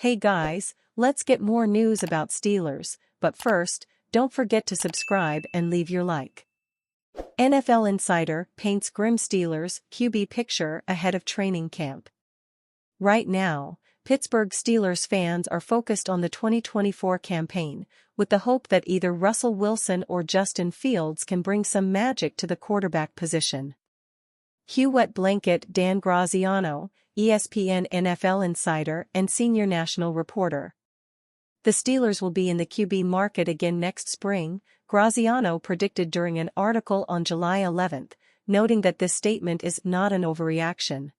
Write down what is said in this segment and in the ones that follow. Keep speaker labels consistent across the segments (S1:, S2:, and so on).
S1: Hey guys, let's get more news about Steelers, but first, don't forget to subscribe and leave your like. NFL Insider paints grim Steelers QB picture ahead of training camp. Right now, Pittsburgh Steelers fans are focused on the 2024 campaign, with the hope that either Russell Wilson or Justin Fields can bring some magic to the quarterback position. Hugh Wet Blanket Dan Graziano, ESPN NFL insider and senior national reporter. The Steelers will be in the QB market again next spring, Graziano predicted during an article on July 11, noting that this statement is not an overreaction.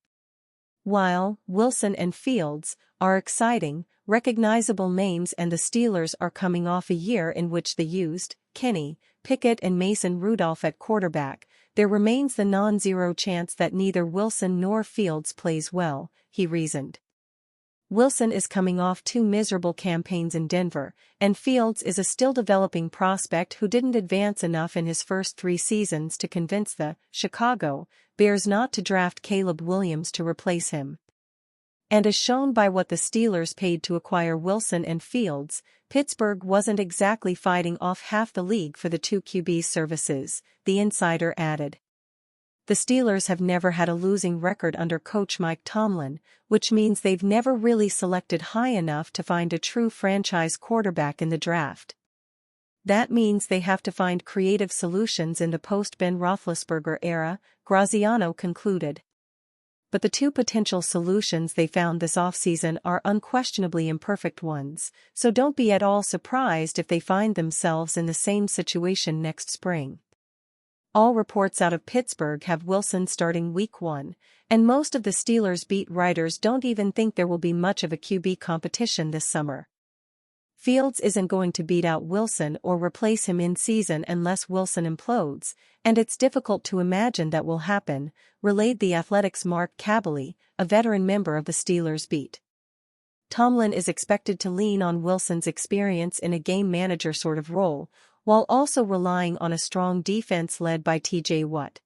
S1: While Wilson and Fields are exciting, recognizable names and the Steelers are coming off a year in which they used Kenny Pickett and Mason Rudolph at quarterback, there remains the non-zero chance that neither Wilson nor Fields plays well, he reasoned. Wilson is coming off 2 miserable campaigns in Denver, and Fields is a still-developing prospect who didn't advance enough in his first 3 seasons to convince the Chicago Bears not to draft Caleb Williams to replace him. And as shown by what the Steelers paid to acquire Wilson and Fields, Pittsburgh wasn't exactly fighting off half the league for the 2 QB services, the insider added. The Steelers have never had a losing record under coach Mike Tomlin, which means they've never really selected high enough to find a true franchise quarterback in the draft. That means they have to find creative solutions in the post-Ben Roethlisberger era, Graziano concluded. But the 2 potential solutions they found this offseason are unquestionably imperfect ones, so don't be at all surprised if they find themselves in the same situation next spring. All reports out of Pittsburgh have Wilson starting Week 1, and most of the Steelers beat writers don't even think there will be much of a QB competition this summer. Fields isn't going to beat out Wilson or replace him in season unless Wilson implodes, and it's difficult to imagine that will happen, relayed The Athletic's Mark Kaboly, a veteran member of the Steelers beat. Tomlin is expected to lean on Wilson's experience in a game manager sort of role, while also relying on a strong defense led by T.J. Watt.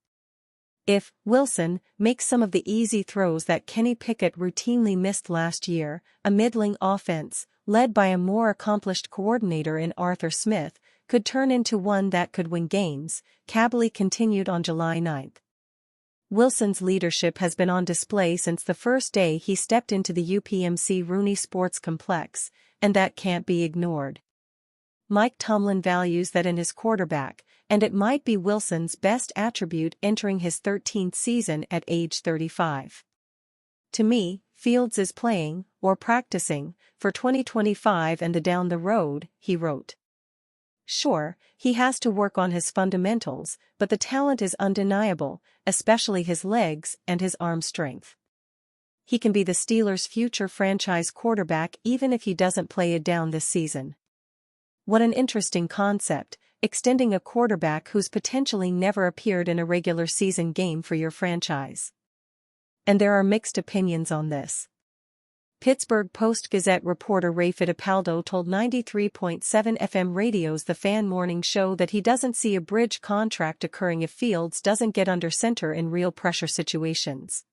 S1: If Wilson makes some of the easy throws that Kenny Pickett routinely missed last year, a middling offense, led by a more accomplished coordinator in Arthur Smith, could turn into one that could win games, Kaboly continued on July 9. Wilson's leadership has been on display since the first day he stepped into the UPMC Rooney Sports Complex, and that can't be ignored. Mike Tomlin values that in his quarterback, and it might be Wilson's best attribute entering his 13th season at age 35. To me, Fields is playing, or practicing, for 2025 and the down the road, he wrote. Sure, he has to work on his fundamentals, but the talent is undeniable, especially his legs and his arm strength. He can be the Steelers' future franchise quarterback even if he doesn't play it down this season. What an interesting concept, extending a quarterback who's potentially never appeared in a regular season game for your franchise. And there are mixed opinions on this. Pittsburgh Post-Gazette reporter Ray Fittipaldo told 93.7 FM Radio's The Fan morning show that he doesn't see a bridge contract occurring if Fields doesn't get under center in real pressure situations.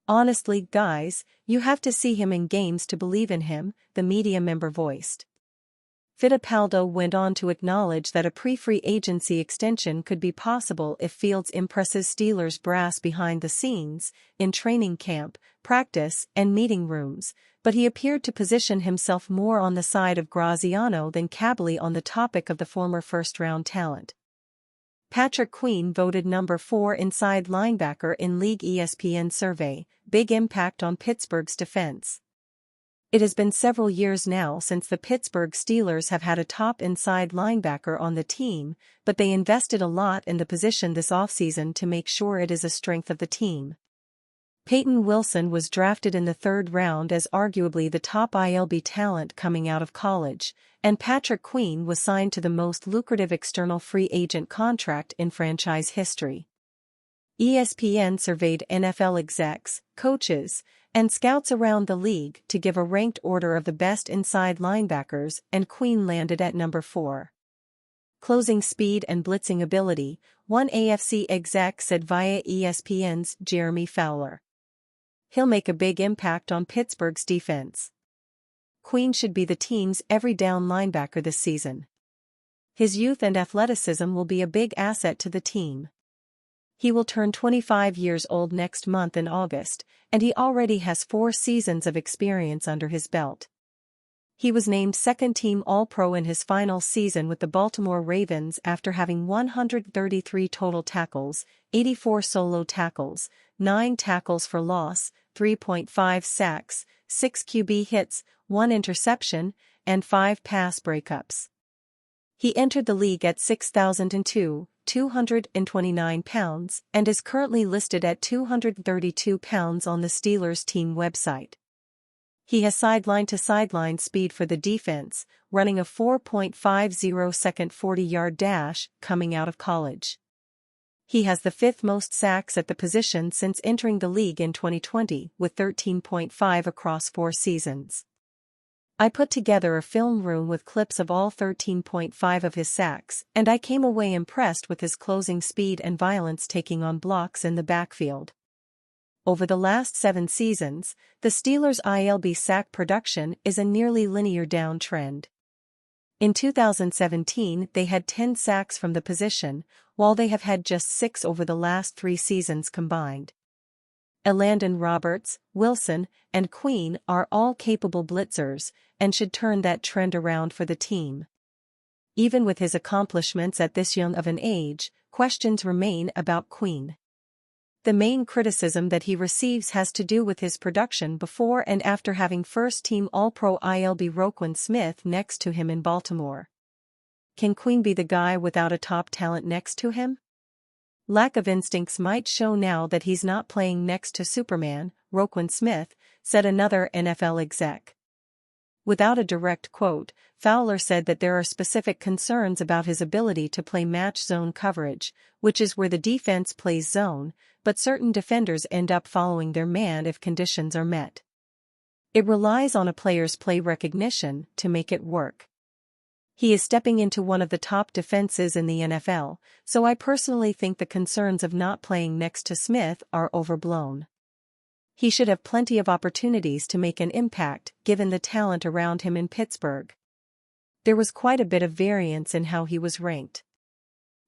S1: Honestly, guys, you have to see him in games to believe in him, the media member voiced. Fittipaldo went on to acknowledge that a pre-free agency extension could be possible if Fields impresses Steelers brass behind the scenes, in training camp, practice, and meeting rooms, but he appeared to position himself more on the side of Graziano than Kaboly on the topic of the former first-round talent. Patrick Queen voted number 4 inside linebacker in League ESPN survey, big impact on Pittsburgh's defense. It has been several years now since the Pittsburgh Steelers have had a top inside linebacker on the team, but they invested a lot in the position this offseason to make sure it is a strength of the team. Peyton Wilson was drafted in the 3rd round as arguably the top ILB talent coming out of college, and Patrick Queen was signed to the most lucrative external free agent contract in franchise history. ESPN surveyed NFL execs, coaches, and scouts around the league to give a ranked order of the best inside linebackers, and Queen landed at number 4. Closing speed and blitzing ability, one AFC exec said via ESPN's Jeremy Fowler. He'll make a big impact on Pittsburgh's defense. Queen should be the team's every down linebacker this season. His youth and athleticism will be a big asset to the team. He will turn 25 years old next month in August, and he already has 4 seasons of experience under his belt. He was named second-team All-Pro in his final season with the Baltimore Ravens after having 133 total tackles, 84 solo tackles, 9 tackles for loss, 3.5 sacks, 6 QB hits, 1 interception, and 5 pass breakups. He entered the league at 6,002, 229 pounds, and is currently listed at 232 pounds on the Steelers team website. He has sideline-to-sideline speed for the defense, running a 4.50-second 40-yard dash coming out of college. He has the 5th most sacks at the position since entering the league in 2020, with 13.5 across 4 seasons. I put together a film room with clips of all 13.5 of his sacks, and I came away impressed with his closing speed and violence taking on blocks in the backfield. Over the last 7 seasons, the Steelers' ILB sack production is a nearly linear downtrend. In 2017 they had 10 sacks from the position, while they have had just 6 over the last 3 seasons combined. Elandon Roberts, Wilson, and Queen are all capable blitzers, and should turn that trend around for the team. Even with his accomplishments at this young of an age, questions remain about Queen. The main criticism that he receives has to do with his production before and after having first-team All-Pro ILB Roquan Smith next to him in Baltimore. Can Queen be the guy without a top talent next to him? Lack of instincts might show now that he's not playing next to Superman, Roquan Smith, said another NFL exec. Without a direct quote, Fowler said that there are specific concerns about his ability to play match zone coverage, which is where the defense plays zone, but certain defenders end up following their man if conditions are met. It relies on a player's play recognition to make it work. He is stepping into one of the top defenses in the NFL, so I personally think the concerns of not playing next to Smith are overblown. He should have plenty of opportunities to make an impact given the talent around him in Pittsburgh. There was quite a bit of variance in how he was ranked.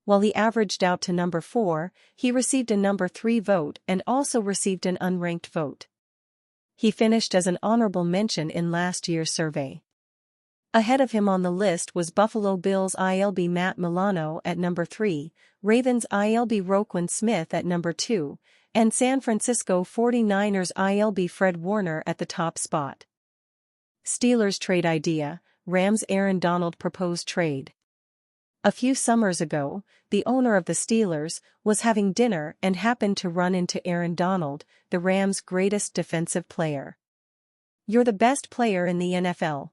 S1: While he averaged out to number 4, he received a number 3 vote and also received an unranked vote. He finished as an honorable mention in last year's survey. Ahead of him on the list was Buffalo Bills ILB Matt Milano at number 3, Ravens ILB Roquan Smith at number 2, and San Francisco 49ers ILB Fred Warner at the top spot. Steelers trade idea, Rams Aaron Donald proposed trade. A few summers ago, the owner of the Steelers was having dinner and happened to run into Aaron Donald, the Rams' greatest defensive player. "You're the best player in the NFL."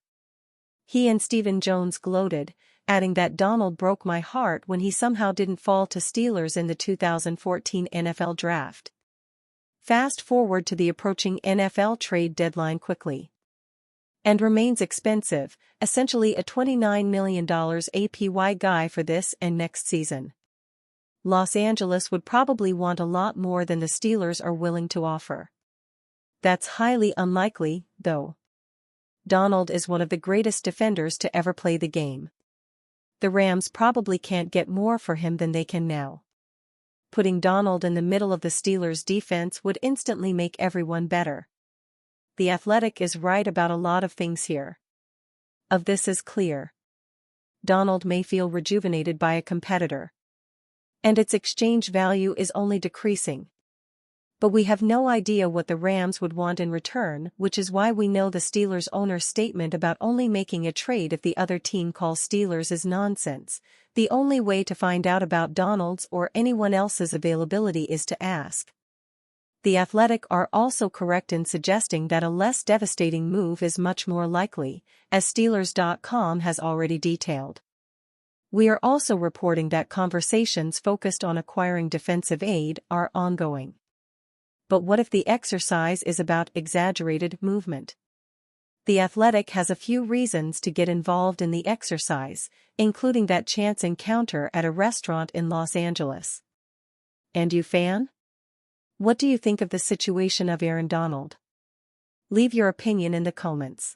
S1: He and Stephen Jones gloated, adding that Donald broke my heart when he somehow didn't fall to Steelers in the 2014 NFL Draft. Fast forward to the approaching NFL trade deadline quickly. And remains expensive, essentially a $29 million APY guy for this and next season. Los Angeles would probably want a lot more than the Steelers are willing to offer. That's highly unlikely, though. Donald is one of the greatest defenders to ever play the game. The Rams probably can't get more for him than they can now. Putting Donald in the middle of the Steelers' defense would instantly make everyone better. The Athletic is right about a lot of things here. Of this is clear. Donald may feel rejuvenated by a competitor. And its exchange value is only decreasing. But we have no idea what the Rams would want in return, which is why we know the Steelers' owner's statement about only making a trade if the other team calls Steelers is nonsense. The only way to find out about Donald's or anyone else's availability is to ask. The Athletic are also correct in suggesting that a less devastating move is much more likely, as Steelers.com has already detailed. We are also reporting that conversations focused on acquiring defensive aid are ongoing. But what if the exercise is about exaggerated movement? The Athletic has a few reasons to get involved in the exercise, including that chance encounter at a restaurant in Los Angeles. And you, fan? What do you think of the situation of Aaron Donald? Leave your opinion in the comments.